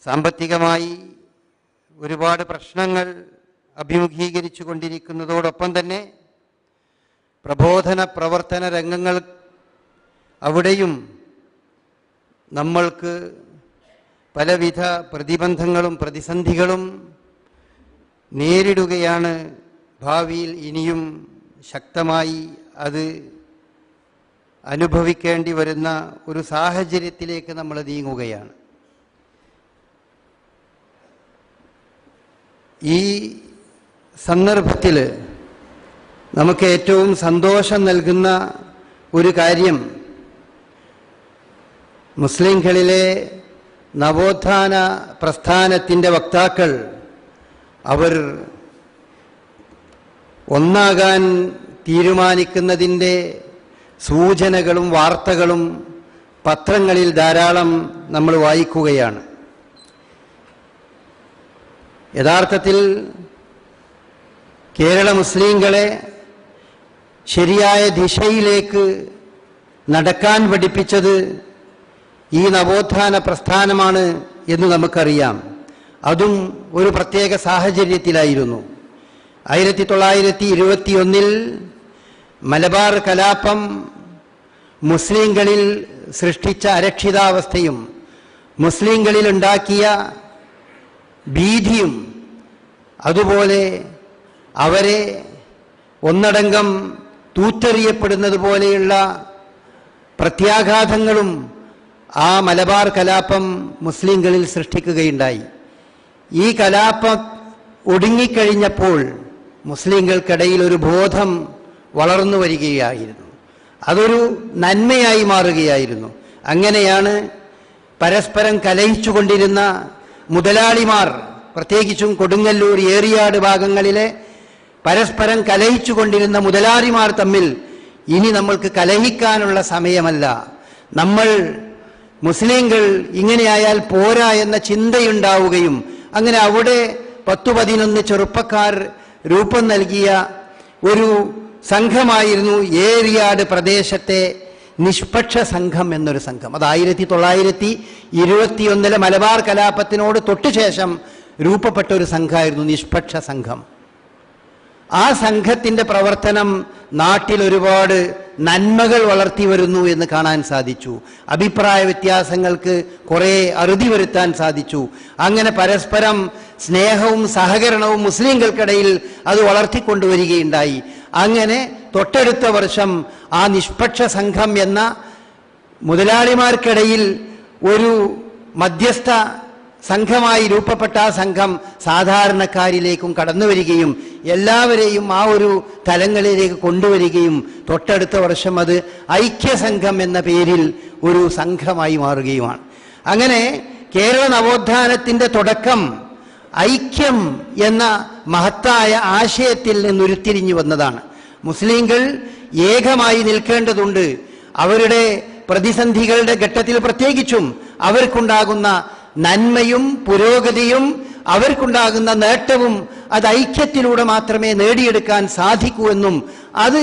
സാമ്പത്തികമായി ഒരുപാട് പ്രശ്നങ്ങൾ അഭിമുഖീകരിച്ചു കൊണ്ടിരിക്കുന്നതോടൊപ്പം തന്നെ പ്രബോധന പ്രവർത്തന രംഗങ്ങൾ അവിടെയും നമ്മൾക്ക് പലവിധ പ്രതിബന്ധങ്ങളും പ്രതിസന്ധികളും നേരിടുകയാണ്. ഭാവിയിൽ ഇനിയും ശക്തമായി അത് അനുഭവിക്കേണ്ടി വരുന്ന ഒരു സാഹചര്യത്തിലേക്ക് നമ്മൾ നീങ്ങുകയാണ്. ഈ സന്ദർഭത്തിൽ നമുക്ക് ഏറ്റവും സന്തോഷം നൽകുന്ന ഒരു കാര്യം മുസ്ലിംകളിലെ നവോത്ഥാന പ്രസ്ഥാനത്തിൻ്റെ വക്താക്കൾ അവർ ഒന്നാകാൻ തീരുമാനിക്കുന്നതിൻ്റെ സൂചനകളും വാർത്തകളും പത്രങ്ങളിൽ ധാരാളം നമ്മൾ വായിക്കുകയാണ്. യഥാർത്ഥത്തിൽ കേരള മുസ്ലിങ്ങളെ ശരിയായ ദിശയിലേക്ക് നടക്കാൻ പഠിപ്പിച്ചത് ഈ നവോത്ഥാന പ്രസ്ഥാനമാണ് എന്ന് നമുക്കറിയാം. അതും ഒരു പ്രത്യേക സാഹചര്യത്തിലായിരുന്നു. 1921 മലബാർ കലാപം മുസ്ലിങ്ങളിൽ സൃഷ്ടിച്ച അരക്ഷിതാവസ്ഥയും മുസ്ലിങ്ങളിൽ ഉണ്ടാക്കിയ ഭീതിയും അതുപോലെ അവരെ ഒന്നടങ്കം തൂത്തെറിയപ്പെടുന്നത് പോലെയുള്ള പ്രത്യാഘാതങ്ങളും ആ മലബാർ കലാപം മുസ്ലിങ്ങളിൽ സൃഷ്ടിക്കുകയുണ്ടായി. ഈ കലാപം ഒടുങ്ങിക്കഴിഞ്ഞപ്പോൾ മുസ്ലിങ്ങൾക്കിടയിൽ ഒരു ബോധം വളർന്നു വരികയായിരുന്നു. അതൊരു നന്മയായി മാറുകയായിരുന്നു. അങ്ങനെയാണ് പരസ്പരം കലഹിച്ചുകൊണ്ടിരുന്ന മുതലാളിമാർ, പ്രത്യേകിച്ചും കൊടുങ്ങല്ലൂർ, ഏറിയാട് ഭാഗങ്ങളിലെ പരസ്പരം കലഹിച്ചുകൊണ്ടിരുന്ന മുതലാളിമാർ തമ്മിൽ ഇനി നമ്മൾക്ക് കലഹിക്കാനുള്ള സമയമല്ല, നമ്മൾ മുസ്ലിങ്ങൾ ഇങ്ങനെയായാൽ പോരാ എന്ന ചിന്തയുണ്ടാവുകയും അങ്ങനെ അവിടെ 10-11 ചെറുപ്പക്കാർ രൂപം നൽകിയ ഒരു സംഘമായിരുന്നു ഏറിയാട് പ്രദേശത്തെ നിഷ്പക്ഷ സംഘം എന്നൊരു സംഘം. അത് 1921 മലബാർ കലാപത്തിനോട് തൊട്ടുശേഷം രൂപപ്പെട്ട ഒരു സംഘമായിരുന്നു നിഷ്പക്ഷ സംഘം. ആ സംഘത്തിൻ്റെ പ്രവർത്തനം നാട്ടിൽ ഒരുപാട് നന്മകൾ വളർത്തി വരുന്നു എന്ന് കാണാൻ സാധിച്ചു. അഭിപ്രായ വ്യത്യാസങ്ങൾക്ക് കുറേ അറുതി വരുത്താൻ സാധിച്ചു. അങ്ങനെ പരസ്പരം സ്നേഹവും സഹകരണവും മുസ്ലിങ്ങൾക്കിടയിൽ അത് വളർത്തിക്കൊണ്ടുവരികയുണ്ടായി. അങ്ങനെ തൊട്ടടുത്ത വർഷം ആ നിഷ്പക്ഷ സംഘം എന്ന മുതലാളിമാർക്കിടയിൽ ഒരു മധ്യസ്ഥ സംഘമായി രൂപപ്പെട്ട ആ സംഘം സാധാരണക്കാരിലേക്കും കടന്നു വരികയും എല്ലാവരെയും ആ ഒരു തലങ്ങളിലേക്ക് കൊണ്ടുവരികയും തൊട്ടടുത്ത വർഷം അത് ഐക്യസംഘം എന്ന പേരിൽ ഒരു സംഘമായി മാറുകയുമാണ്. അങ്ങനെ കേരള നവോത്ഥാനത്തിൻ്റെ തുടക്കം ഐക്യം എന്ന മഹത്തായ ആശയത്തിൽ നിന്നുരുത്തിരിഞ്ഞു വന്നതാണ്. മുസ്ലിങ്ങൾ ഏകമായി നിൽക്കേണ്ടതുണ്ട്. അവരുടെ പ്രതിസന്ധികളുടെ ഘട്ടത്തിൽ പ്രത്യേകിച്ചും അവർക്കുണ്ടാകുന്ന നന്മയും പുരോഗതിയും അവർക്കുണ്ടാകുന്ന നേട്ടവും അത് ഐക്യത്തിലൂടെ മാത്രമേ നേടിയെടുക്കാൻ സാധിക്കൂ എന്നും അത്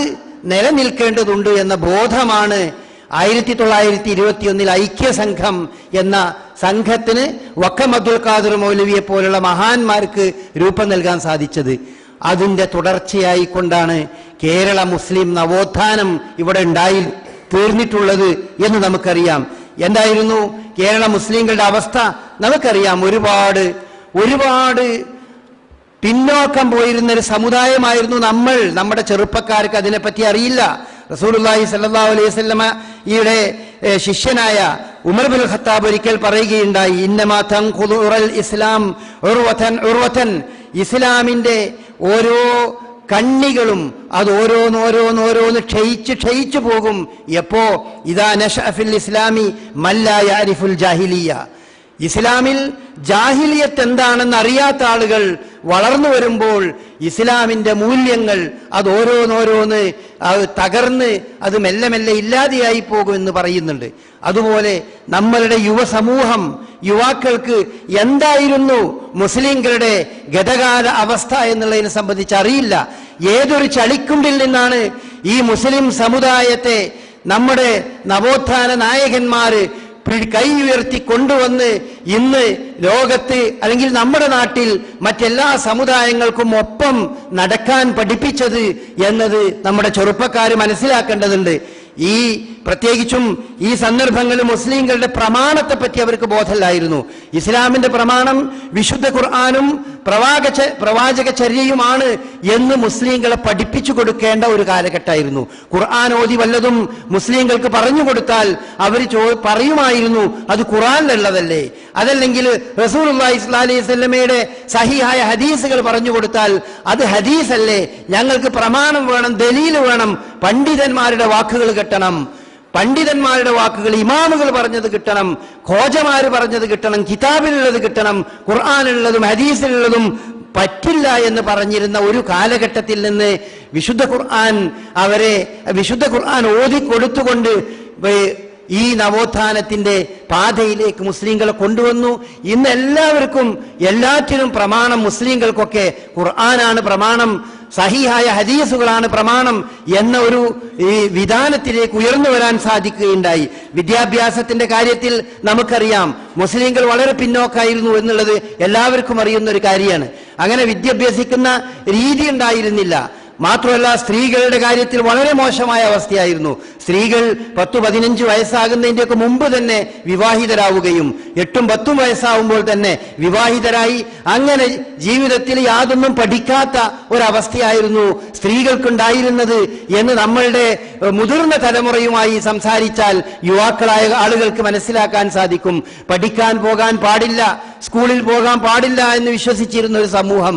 നിലനിൽക്കേണ്ടതുണ്ട് എന്ന ബോധമാണ് 1921 ഐക്യസംഘം എന്ന സംഘത്തിന് വക്കം അബ്ദുൽ ഖാദിർ മൗലവിയെ പോലുള്ള മഹാന്മാർക്ക് രൂപം നൽകാൻ സാധിച്ചത്. അതിൻ്റെ തുടർച്ചയായിക്കൊണ്ടാണ് കേരള മുസ്ലിം നവോത്ഥാനം ഇവിടെ ഉണ്ടായി തീർന്നിട്ടുള്ളത് എന്ന് നമുക്കറിയാം. എന്തായിരുന്നു കേരള മുസ്ലിങ്ങളുടെ അവസ്ഥ നമുക്കറിയാം. ഒരുപാട് പിന്നോക്കം പോയിരുന്നൊരു സമുദായമായിരുന്നു നമ്മൾ. നമ്മുടെ ചെറുപ്പക്കാർക്ക് അതിനെപ്പറ്റി അറിയില്ല. റസൂലുള്ളാഹി സ്വല്ലല്ലാഹു അലൈഹി വസല്ലമയുടെ ശിഷ്യനായ ഉമർ ബിൻ ഖത്താബ് ഒരിക്കൽ പറയുകയുണ്ടായി, ഇന്നമാ തൻഖുദുൽ ഇസ്ലാം ഉർവതൻ, ഇസ്ലാമിൻ്റെ ഓരോ കണ്ണികളും അത് ഓരോന്നോരോന്ന് ക്ഷയിച്ചു പോകും. എപ്പോ? ഇദാ നശഅ ഫിൽ ഇസ്ലാമി മല്ലാ യഅരിഫുൽ ജാഹിലിയ, ഇസ്ലാമിൽ ജാഹിലിയത്ത് എന്താണെന്ന് അറിയാത്ത ആളുകൾ വളർന്നു വരുമ്പോൾ ഇസ്ലാമിൻ്റെ മൂല്യങ്ങൾ അത് ഓരോന്ന് തകർന്ന് അത് മെല്ലെ മെല്ലെ ഇല്ലാതെയായി പോകുമെന്ന് പറയുന്നുണ്ട്. അതുപോലെ നമ്മളുടെ യുവസമൂഹം, യുവാക്കൾക്ക് എന്തായിരുന്നു മുസ്ലിങ്ങളുടെ ഗതകാല അവസ്ഥ എന്നുള്ളതിനെ സംബന്ധിച്ച് അറിയില്ല. ഏതൊരു ചളിക്കുണ്ടിൽ നിന്നാണ് ഈ മുസ്ലിം സമുദായത്തെ നമ്മുടെ നവോത്ഥാന നായകന്മാർ കൈ ഉയർത്തി കൊണ്ടുവന്ന് ഇന്ന് ലോകത്ത് അല്ലെങ്കിൽ നമ്മുടെ നാട്ടിൽ മറ്റെല്ലാ സമുദായങ്ങൾക്കും ഒപ്പം നടക്കാൻ പഠിപ്പിച്ചത് എന്നത് നമ്മുടെ ചെറുപ്പക്കാർ മനസ്സിലാക്കേണ്ടതുണ്ട്. ഈ പ്രത്യേകിച്ചും ഈ സന്ദർഭങ്ങളിൽ മുസ്ലിങ്ങളുടെ പ്രമാണത്തെ പറ്റി അവർക്ക് ബോധമില്ലായിരുന്നു. ഇസ്ലാമിന്റെ പ്രമാണം വിശുദ്ധ ഖുർആനും പ്രവാചക ചര്യയുമാണ് എന്ന് മുസ്ലിങ്ങളെ പഠിപ്പിച്ചു കൊടുക്കേണ്ട ഒരു കാലഘട്ടമായിരുന്നു. ഖുർആൻ ഓതി വല്ലതും മുസ്ലിങ്ങൾക്ക് പറഞ്ഞു കൊടുത്താൽ അവർ പറയുമായിരുന്നു അത് ഖുർആനിലുള്ളതല്ലേ, അതല്ലെങ്കിൽ റസൂലുള്ളാഹി സ്വല്ലല്ലാഹി അലൈഹി വസല്ലമയുടെ സഹിഹായ ഹദീസുകൾ പറഞ്ഞു കൊടുത്താൽ അത് ഹദീസല്ലേ, ഞങ്ങൾക്ക് പ്രമാണം വേണം, ദലീൽ വേണം, പണ്ഡിതന്മാരുടെ വാക്കുകൾ കിട്ടണം, പണ്ഡിതന്മാരുടെ വാക്കുകൾ, ഇമാമുകൾ പറഞ്ഞത് കിട്ടണം, ഖോജമാര് പറഞ്ഞത് കിട്ടണം, കിതാബിലുള്ളത് കിട്ടണം, ഖുർആനിലുള്ളതും ഹദീസിലുള്ളതും പറ്റില്ല എന്ന് പറഞ്ഞിരുന്ന ഒരു കാലഘട്ടത്തിൽ നിന്ന് വിശുദ്ധ ഖുർആൻ ഓതിക്കൊടുത്തുകൊണ്ട് ഈ നവോത്ഥാനത്തിന്റെ പാതയിലേക്ക് മുസ്ലിങ്ങളെ കൊണ്ടുവന്നു. ഇന്ന് എല്ലാവർക്കും എല്ലാറ്റിനും പ്രമാണം, മുസ്ലിങ്ങൾക്കൊക്കെ ഖുർആനാണ് പ്രമാണം, സഹിഹായ ഹദീസുകളാണ് പ്രമാണം എന്ന ഒരു വിധാനത്തിലേക്ക് ഉയർന്നു വരാൻ സാധിക്കുകയുണ്ടായി. വിദ്യാഭ്യാസത്തിന്റെ കാര്യത്തിൽ നമുക്കറിയാം മുസ്ലിങ്ങൾ വളരെ പിന്നോക്കായിരുന്നു എന്നുള്ളത് എല്ലാവർക്കും അറിയുന്ന ഒരു കാര്യമാണ്. അങ്ങനെ വിദ്യാഭ്യസിക്കുന്ന രീതി ഉണ്ടായിരുന്നില്ല. മാത്രമല്ല സ്ത്രീകളുടെ കാര്യത്തിൽ വളരെ മോശമായ അവസ്ഥയായിരുന്നു. സ്ത്രീകൾ 10-15 വയസ്സാകുന്നതിൻ്റെയൊക്കെ മുമ്പ് തന്നെ വിവാഹിതരാവുകയും 8-10 വയസ്സാവുമ്പോൾ തന്നെ വിവാഹിതരായി അങ്ങനെ ജീവിതത്തിൽ യാതൊന്നും പഠിക്കാത്ത ഒരവസ്ഥയായിരുന്നു സ്ത്രീകൾക്കുണ്ടായിരുന്നത് എന്ന് നമ്മളുടെ മുതിർന്ന തലമുറയുമായി സംസാരിച്ചാൽ യുവാക്കളായ ആളുകൾക്ക് മനസ്സിലാക്കാൻ സാധിക്കും. പഠിക്കാൻ പോകാൻ പാടില്ല, സ്കൂളിൽ പോകാൻ പാടില്ല എന്ന് വിശ്വസിച്ചിരുന്ന ഒരു സമൂഹം,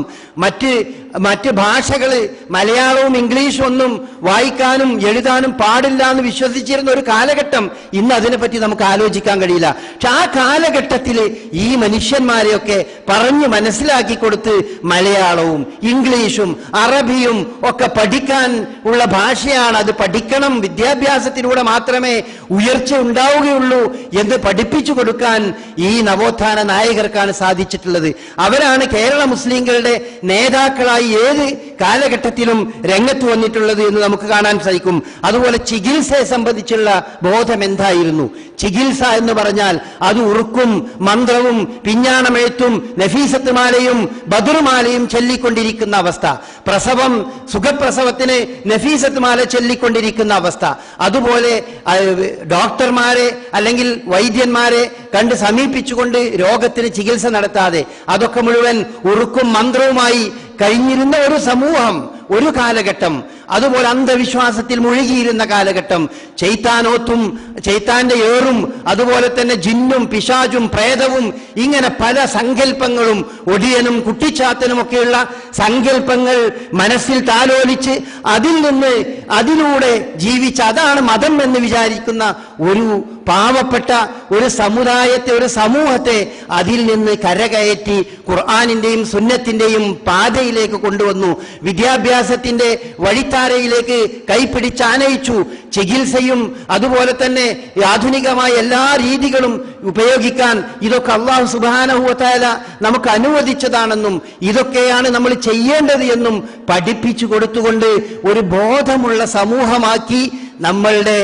മറ്റ് ഭാഷകള് മലയാളവും ഇംഗ്ലീഷും ഒന്നും വായിക്കാനും എഴുതാനും പാടില്ല എന്ന് വിശ്വസിച്ചിരുന്ന ഒരു കാലഘട്ടം ഇന്ന് അതിനെപ്പറ്റി നമുക്ക് ആലോചിക്കാൻ കഴിയില്ല. പക്ഷെ ആ കാലഘട്ടത്തിൽ ഈ മനുഷ്യന്മാരെയൊക്കെ പറഞ്ഞു മനസ്സിലാക്കി കൊടുത്ത് മലയാളവും ഇംഗ്ലീഷും അറബിയും ഒക്കെ പഠിക്കാൻ ഉള്ള ഭാഷയാണ്, അത് പഠിക്കണം, വിദ്യാഭ്യാസത്തിലൂടെ മാത്രമേ ഉയർച്ച ഉണ്ടാവുകയുള്ളൂ എന്ന് പഠിപ്പിച്ചു കൊടുക്കാൻ ഈ നവോത്ഥാന നായകർക്കാണ് സാധിച്ചിട്ടുള്ളത്. അവരാണ് കേരള മുസ്ലിങ്ങളുടെ നേതാക്കളായി ഏത് കാലഘട്ടത്തിലും രംഗത്ത് വന്നിട്ടുള്ളത് എന്ന് നമുക്ക് കാണാൻ സാധിക്കും. അതുപോലെ ചികിത്സയെ സംബന്ധിച്ചുള്ള ബോധം എന്തായിരുന്നു? ചികിത്സ എന്ന് പറഞ്ഞാൽ അത് ഉറുക്കും മന്ത്രവും പിഞ്ഞാണമെഴുത്തും നഫീസത്ത് മാലയും ബദറുമാലയും ചൊല്ലിക്കൊണ്ടിരിക്കുന്ന അവസ്ഥ, സുഖപ്രസവത്തിന് നഫീസത്ത് മാല ചൊല്ലിക്കൊണ്ടിരിക്കുന്ന അവസ്ഥ, അതുപോലെ ഡോക്ടർമാരെ അല്ലെങ്കിൽ വൈദ്യന്മാരെ കണ്ട് സമീപിച്ചുകൊണ്ട് രോഗത്തിന് ചികിത്സ നടത്താതെ അതൊക്കെ മുഴുവൻ ഉറുക്കും മന്ത്രവുമായി കഴിഞ്ഞിരുന്ന ഒരു സമൂഹം, ഒരു കാലഘട്ടം. അതുപോലെ അന്ധവിശ്വാസത്തിൽ മുഴുകിയിരുന്ന കാലഘട്ടം, ചെയ്ത്താനോത്തും ചെയ്ത്താന്റെ ഏറും അതുപോലെ തന്നെ ജിന്നും പിശാചും പ്രേതവും ഇങ്ങനെ പല സങ്കല്പങ്ങളും, ഒടിയനും കുട്ടിച്ചാത്തനും ഒക്കെയുള്ള സങ്കല്പങ്ങൾ മനസ്സിൽ താലോലിച്ച് അതിലൂടെ ജീവിച്ച് അതാണ് മതം എന്ന് വിചാരിക്കുന്ന ഒരു പാവപ്പെട്ട ഒരു സമുദായത്തെ, ഒരു സമൂഹത്തെ അതിൽ നിന്ന് കരകയറ്റി ഖുർആനിന്റെയും സുന്നത്തിന്റെയും പാതയിലേക്ക് കൊണ്ടുവന്നു. വിദ്യാഭ്യാസത്തിന്റെ വഴിത്താരയിലേക്ക് കൈപിടിച്ചാനയിച്ചു. ചികിത്സയും അതുപോലെ തന്നെ ആധുനികമായ എല്ലാ രീതികളും ഉപയോഗിക്കാൻ ഇതൊക്കെ അല്ലാഹു സുബ്ഹാനഹു വ തആല നമുക്ക് അനുവദിച്ചതാണെന്നും ഇതൊക്കെയാണ് നമ്മൾ ചെയ്യേണ്ടത് എന്നും പഠിപ്പിച്ചു കൊടുത്തുകൊണ്ട് ഒരു ബോധമുള്ള സമൂഹമാക്കി നമ്മളുടെ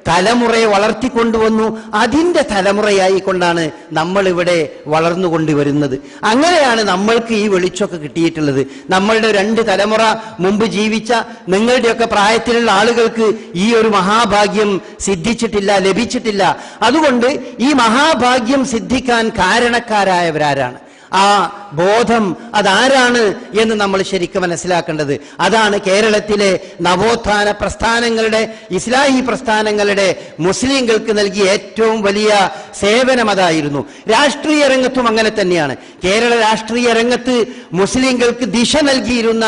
തലമുറയെ വളർത്തിക്കൊണ്ടുവന്നു. അതിൻ്റെ തലമുറയായിക്കൊണ്ടാണ് നമ്മളിവിടെ വളർന്നുകൊണ്ടുവരുന്നത്. അങ്ങനെയാണ് നമ്മൾക്ക് ഈ വെളിച്ചമൊക്കെ കിട്ടിയിട്ടുള്ളത്. നമ്മളുടെ 2 തലമുറ മുമ്പ് ജീവിച്ച നിങ്ങളുടെയൊക്കെ പ്രായത്തിലുള്ള ആളുകൾക്ക് ഈ ഒരു മഹാഭാഗ്യം സിദ്ധിച്ചിട്ടില്ല, ലഭിച്ചിട്ടില്ല. അതുകൊണ്ട് ഈ മഹാഭാഗ്യം സിദ്ധിക്കാൻ കാരണക്കാരായവരാരാണ്? ആ ബോധം അതാരാണ് എന്ന് നമ്മൾ ശരിക്കും മനസ്സിലാക്കേണ്ടത്. അതാണ് കേരളത്തിലെ നവോത്ഥാന പ്രസ്ഥാനങ്ങളുടെ, ഇസ്ലാഹി പ്രസ്ഥാനങ്ങളുടെ മുസ്ലിങ്ങൾക്ക് നൽകിയ ഏറ്റവും വലിയ സേവനം അതായിരുന്നു. രാഷ്ട്രീയ രംഗത്തും അങ്ങനെ തന്നെയാണ്. കേരള രാഷ്ട്രീയ രംഗത്ത് മുസ്ലിങ്ങൾക്ക് ദിശ നൽകിയിരുന്ന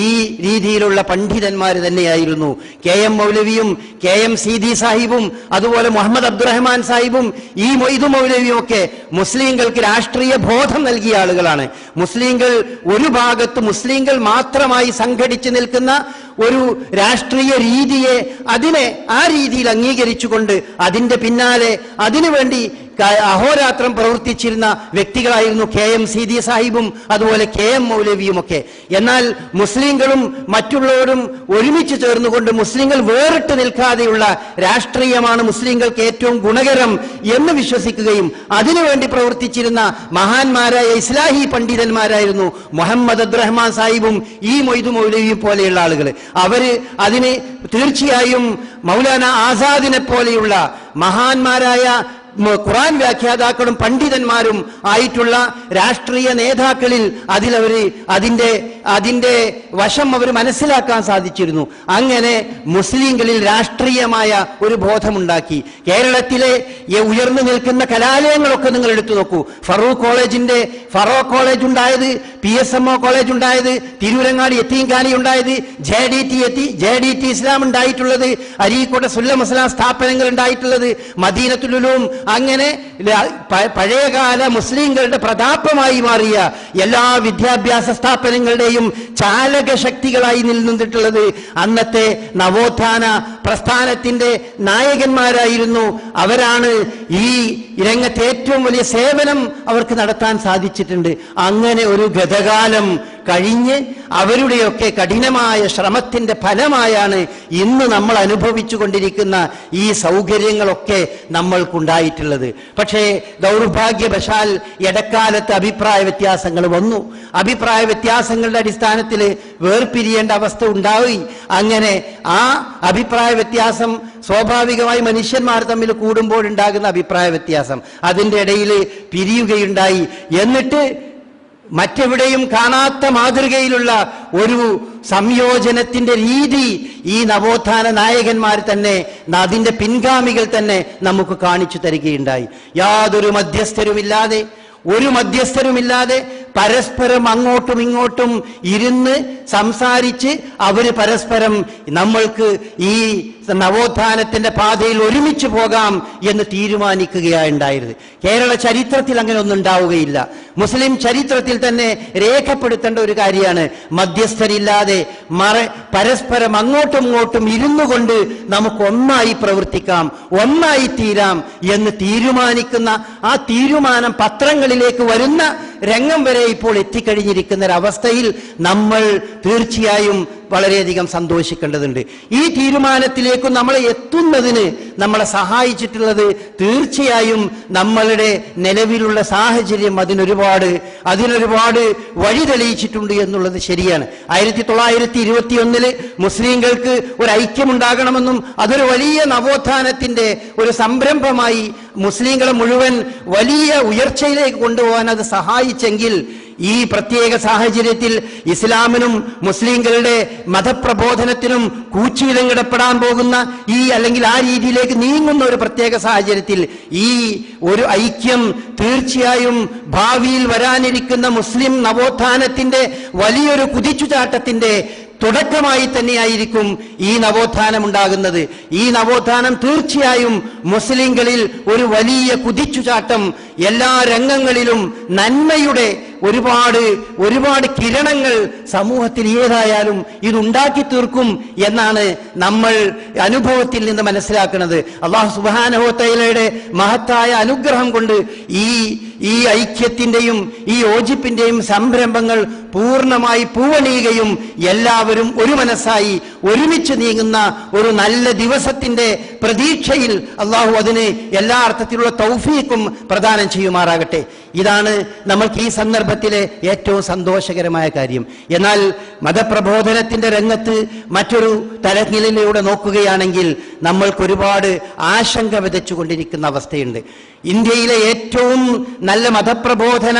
ഈ രീതിയിലുള്ള പണ്ഡിതന്മാർ തന്നെയായിരുന്നു. KM മൗലവിയും KM സീതി സാഹിബും അതുപോലെ മുഹമ്മദ് അബ്ദുറഹ്മാൻ സാഹിബും ഈ മൊയ്തു മൗലവിയും ഒക്കെ മുസ്ലിങ്ങൾക്ക് രാഷ്ട്രീയ ബോധം നൽകിയ ആളുകളാണ്. മുസ്ലിങ്ങൾ ഒരു ഭാഗത്ത് മുസ്ലിങ്ങൾ മാത്രമായി സംഘടിച്ചു നിൽക്കുന്ന ഒരു രാഷ്ട്രീയ രീതിയെ ആ രീതിയിൽ അംഗീകരിച്ചുകൊണ്ട് അതിന്റെ പിന്നാലെ അതിനുവേണ്ടി അഹോരാത്രം പ്രവർത്തിച്ചിരുന്ന വ്യക്തികളായിരുന്നു KM സീതി സാഹിബും അതുപോലെ KM മൗലവിയും ഒക്കെ. എന്നാൽ മുസ്ലിങ്ങളും മറ്റുള്ളവരും ഒരുമിച്ച് ചേർന്നുകൊണ്ട് മുസ്ലിങ്ങൾ വേറിട്ട് നിൽക്കാതെയുള്ള രാഷ്ട്രീയമാണ് മുസ്ലിങ്ങൾക്ക് ഏറ്റവും ഗുണകരം എന്ന് വിശ്വസിക്കുകയും അതിനുവേണ്ടി പ്രവർത്തിച്ചിരുന്ന മഹാന്മാരായ ഇസ്ലാഹി പണ്ഡിതന്മാരായിരുന്നു മുഹമ്മദ് അബ്ദുറഹ്മാൻ സാഹിബും മൊയ്തു മൗലവിയും പോലെയുള്ള ആളുകൾ. അവര് അതിന് തീർച്ചയായും മൗലാന ആസാദിനെ പോലെയുള്ള മഹാന്മാരായ ഖുർആൻ വ്യാഖ്യാതാക്കളും പണ്ഡിതന്മാരും ആയിട്ടുള്ള രാഷ്ട്രീയ നേതാക്കളിൽ അതിന്റെ വശം അവർ മനസ്സിലാക്കാൻ സാധിച്ചിരുന്നു. അങ്ങനെ മുസ്ലിങ്ങളിൽ രാഷ്ട്രീയമായ ഒരു ബോധമുണ്ടാക്കി. കേരളത്തിലെ ഉയർന്നു നിൽക്കുന്ന കലാലയങ്ങളൊക്കെ നിങ്ങൾ എടുത്തു നോക്കൂ. ഫറൂഖ് കോളേജ് ഉണ്ടായത്, PSMO കോളേജ് ഉണ്ടായത്, തിരൂരങ്ങാടി യത്തീംഖാനി ഉണ്ടായത്, JDT ഇസ്ലാം ഉണ്ടായിട്ടുള്ളത്, അരീക്കോട്ടെ സുല്ലം ഇസ്ലാം സ്ഥാപനങ്ങൾ ഉണ്ടായിട്ടുള്ളത്, മദീനത്തുൽ ഉലൂം, അങ്ങനെ പഴയകാല മുസ്ലിങ്ങളുടെ പ്രതാപമായി മാറിയ എല്ലാ വിദ്യാഭ്യാസ സ്ഥാപനങ്ങളുടെയും ചാലക ശക്തികളായി നിന്നിട്ടുള്ളത് അന്നത്തെ നവോത്ഥാന പ്രസ്ഥാനത്തിന്റെ നായകന്മാരായിരുന്നു. അവരാണ് ഈ രംഗത്ത് ഏറ്റവും വലിയ സേവനം അവർക്ക് നടത്താൻ സാധിച്ചിട്ടുണ്ട്. അങ്ങനെ ഒരു ഗതകാലം കഴിഞ്ഞ് അവരുടെയൊക്കെ കഠിനമായ ശ്രമത്തിന്റെ ഫലമായാണ് ഇന്ന് നമ്മൾ അനുഭവിച്ചു കൊണ്ടിരിക്കുന്ന ഈ സൗകര്യങ്ങളൊക്കെ നമ്മൾക്കുണ്ടായിട്ടുള്ളത്. പക്ഷേ ദൗർഭാഗ്യവശാൽ ഇടക്കാലത്ത് അഭിപ്രായ വ്യത്യാസങ്ങൾ വന്നു. അഭിപ്രായ വ്യത്യാസങ്ങളുടെ അടിസ്ഥാനത്തിൽ വേർപിരിയേണ്ട അവസ്ഥ ഉണ്ടായി. അങ്ങനെ ആ അഭിപ്രായ വ്യത്യാസം സ്വാഭാവികമായി മനുഷ്യന്മാർ തമ്മിൽ കൂടുമ്പോഴുണ്ടാകുന്ന അഭിപ്രായ വ്യത്യാസം, അതിൻ്റെ ഇടയിൽ പിരിയുകയുണ്ടായി. എന്നിട്ട് മറ്റെവിടെയും കാണാത്ത മാതൃകയിലുള്ള ഒരു സംയോജനത്തിന്റെ രീതി ഈ നവോത്ഥാന നായകന്മാർ തന്നെ, അതിന്റെ പിൻഗാമികൾ തന്നെ നമുക്ക് കാണിച്ചു തരികയുണ്ടായി. യാതൊരു മധ്യസ്ഥരുമില്ലാതെ പരസ്പരം അങ്ങോട്ടും ഇങ്ങോട്ടും ഇരുന്ന് സംസാരിച്ച് അവര് പരസ്പരം നമ്മൾക്ക് ഈ നവോത്ഥാനത്തിന്റെ പാതയിൽ ഒരുമിച്ച് പോകാം എന്ന് തീരുമാനിക്കുകയാണ് ഉണ്ടായത്. കേരള ചരിത്രത്തിൽ അങ്ങനെ ഒന്നും ഉണ്ടാവുകയില്ല. മുസ്ലിം ചരിത്രത്തിൽ തന്നെ രേഖപ്പെടുത്തേണ്ട ഒരു കാര്യമാണ്. മധ്യസ്ഥരില്ലാതെ പരസ്പരം അങ്ങോട്ടും ഇങ്ങോട്ടും ഇരുന്നു കൊണ്ട് നമുക്ക് ഒന്നായി പ്രവർത്തിക്കാം, ഒന്നായി തീരാം എന്ന് തീരുമാനിക്കുന്ന ആ തീരുമാനം പത്രങ്ങളിലേക്ക് വരുന്ന രംഗം വരെ ഇപ്പോൾ എത്തിക്കഴിഞ്ഞിരിക്കുന്ന ഒരവസ്ഥയിൽ നമ്മൾ തീർച്ചയായും വളരെയധികം സന്തോഷിക്കേണ്ടതുണ്ട്. ഈ തീരുമാനത്തിലേക്ക് നമ്മളെ എത്തുന്നതിന് നമ്മളെ സഹായിച്ചിട്ടുള്ളത് തീർച്ചയായും നമ്മളുടെ നിലവിലുള്ള സാഹചര്യം അതിനൊരുപാട് വഴി തെളിയിച്ചിട്ടുണ്ട് എന്നുള്ളത് ശരിയാണ്. 1921 മുസ്ലിങ്ങൾക്ക് ഒരു ഐക്യമുണ്ടാകണമെന്നും അതൊരു വലിയ നവോത്ഥാനത്തിന്റെ ഒരു സംരംഭമായി മുസ്ലിങ്ങളെ മുഴുവൻ വലിയ ഉയർച്ചയിലേക്ക് കൊണ്ടുപോകാൻ അത് സഹായിച്ചെങ്കിൽ, ഈ പ്രത്യേക സാഹചര്യത്തിൽ ഇസ്ലാമിനും മുസ്ലിങ്ങളുടെ മതപ്രബോധനത്തിനും കൂച്ചുവിലങ്ങിടപ്പെടാൻ പോകുന്ന അല്ലെങ്കിൽ ആ രീതിയിലേക്ക് നീങ്ങുന്ന ഒരു പ്രത്യേക സാഹചര്യത്തിൽ ഈ ഒരു ഐക്യം തീർച്ചയായും ഭാവിയിൽ വരാനിരിക്കുന്ന മുസ്ലിം നവോത്ഥാനത്തിന്റെ വലിയൊരു കുതിച്ചുചാട്ടത്തിന്റെ തുടക്കമായി തന്നെയായിരിക്കും ഈ നവോത്ഥാനം ഉണ്ടാകുന്നത്. ഈ നവോത്ഥാനം തീർച്ചയായും മുസ്ലിങ്ങളിൽ ഒരു വലിയ കുതിച്ചുചാട്ടം, എല്ലാ രംഗങ്ങളിലും നന്മയുടെ ഒരുപാട് കിരണങ്ങൾ സമൂഹത്തിൽ ഏതായാലും ഇതുണ്ടാക്കി തീർക്കും എന്നാണ് നമ്മൾ അനുഭവത്തിൽ നിന്ന് മനസ്സിലാക്കുന്നത്. അല്ലാഹു സുബ്ഹാനഹു വ തആലയുടെ മഹത്തായ അനുഗ്രഹം കൊണ്ട് ഈ ഐക്യത്തിന്റെയും ഈ യോജിപ്പിന്റെയും സംരംഭങ്ങൾ പൂർണ്ണമായി പൂവണിയുകയും എല്ലാവരും ഒരു മനസ്സായി ഒരുമിച്ച് നീങ്ങുന്ന ഒരു നല്ല ദിവസത്തിന്റെ പ്രതീക്ഷയിൽ അല്ലാഹു അതിന് എല്ലാ അർത്ഥത്തിലുള്ള തൗഫീഖും പ്രദാനം ചെയ്യുമാറാകട്ടെ. ഇതാണ് നമ്മൾക്ക് ഈ സന്ദർഭത്തിലെ ഏറ്റവും സന്തോഷകരമായ കാര്യം. എന്നാൽ മതപ്രബോധനത്തിന്റെ രംഗത്ത് മറ്റൊരു തലങ്ങളിലൂടെ നോക്കുകയാണെങ്കിൽ നമ്മൾക്ക് ഒരുപാട് ആശങ്ക വിതച്ചുകൊണ്ടിരിക്കുന്ന അവസ്ഥയുണ്ട്. ഇന്ത്യയിലെ ഏറ്റവും നല്ല മതപ്രബോധന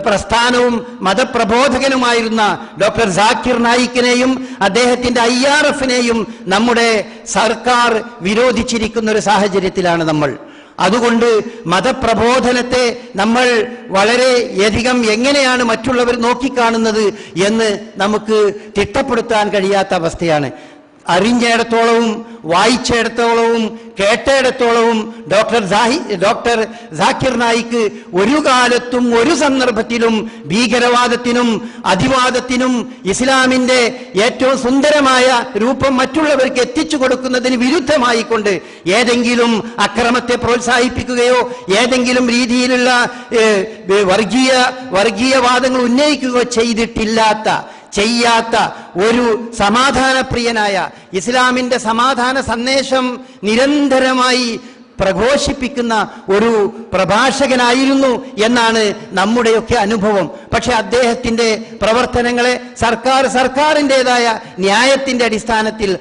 പ്രസ്ഥാനവും മതപ്രബോധകനുമായിരുന്ന ഡോക്ടർ സാക്കിർ നായിക്കിനെയും അദ്ദേഹത്തിന്റെ IRF-നെയും നമ്മുടെ സർക്കാർ വിരോധിച്ചിരിക്കുന്ന ഒരു സാഹചര്യത്തിലാണ് നമ്മൾ. അതുകൊണ്ട് മതപ്രബോധനത്തെ നമ്മൾ വളരെയധികം എങ്ങനെയാണ് മറ്റുള്ളവർ നോക്കിക്കാണുന്നത് എന്ന് നമുക്ക് തിട്ടപ്പെടുത്താൻ കഴിയാത്ത അവസ്ഥയാണ്. അറിഞ്ഞിടത്തോളവും വായിച്ചിടത്തോളവും കേട്ടിടത്തോളവും ഡോക്ടർ സാക്കിർ നായിക്ക് ഒരു കാലത്തും ഒരു സന്ദർഭത്തിലും ഭീകരവാദത്തിനും അതിവാദത്തിനും ഇസ്ലാമിന്റെ ഏറ്റവും സുന്ദരമായ രൂപം മറ്റുള്ളവർക്ക് എത്തിച്ചു കൊടുക്കുന്നതിന് വിരുദ്ധമായിക്കൊണ്ട് ഏതെങ്കിലും അക്രമത്തെ പ്രോത്സാഹിപ്പിക്കുകയോ ഏതെങ്കിലും രീതിയിലുള്ള വർഗീയവാദങ്ങൾ ഉന്നയിക്കുകയോ ചെയ്യാത്ത ഒരു സമാധാനപ്രിയനായ ഇസ്ലാമിന്റെ സമാധാന സന്ദേശം നിരന്തരമായി പ്രഘോഷിപ്പിക്കുന്ന ഒരു പ്രഭാഷകനായിരുന്നു എന്നാണ് നമ്മുടെയൊക്കെ അനുഭവം. പക്ഷെ അദ്ദേഹത്തിന്റെ പ്രവർത്തനങ്ങളെ സർക്കാരിൻ്റെതായ ന്യായത്തിന്റെ അടിസ്ഥാനത്തിൽ